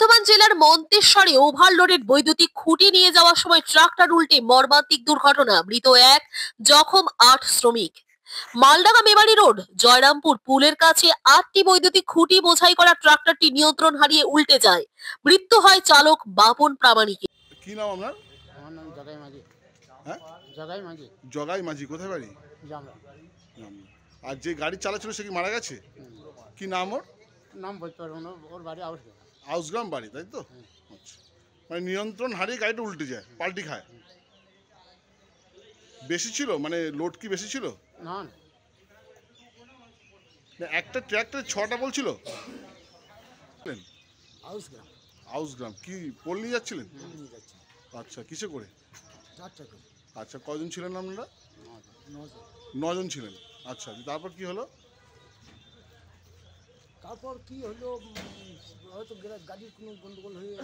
বর্ধমান জেলার মন্তেশ্বরে ওভারলোডেড বৈদ্যুতিক খুঁটি নিয়ে যাওয়ার সময় ট্রাক্টর উল্টে মর্মান্তিক দুর্ঘটনা, মৃত 1, জখম 8 শ্রমিক। মালডাঙ্গা মেমারি রোড জয়রামপুর পুলের কাছে 8টি বৈদ্যুতিক খুঁটি বোঝাই করা ট্রাক্টরটি নিয়ন্ত্রণ হারিয়ে উল্টে যায়। মৃত্যু হয় চালক বাপন প্রামাণিকের। কি নাম আপনার? আমার নাম জগাই মাঝি। হ্যাঁ, জগাই মাঝি। জগাই মাঝি। কোথায় বাড়ি? জামরা। জামরা। আর যে গাড়ি চালাচ্ছিল সে কি মারা গেছে? কি নাম ওর? নাম বলতে পারবো না, ওর বাড়ি আউসগ্রাম। আউসগ্রাম বাড়ি, তাই তো? আচ্ছা, মানে নিয়ন্ত্রণ হারিয়ে গাড়িটা উল্টে যায়, পাল্টি খায়। বেশি ছিল, মানে লোড কি বেশি ছিল? না না, না, একটা ট্র্যাক্টরে 6টা বলছিল। আউসগ্রাম আউসগ্রাম কি পোল নিয়ে যাচ্ছিলেন? নিয়ে যাচ্ছে। আচ্ছা, কিসে করে? 4 টাকা। আচ্ছা, কজন ছিলেন আপনারা? 9 9 জন ছিলেন। আচ্ছা, তারপর কি হলো? তারপর কি হলো, হয়তো গাড়ির কোনো গন্ডগোল হয়ে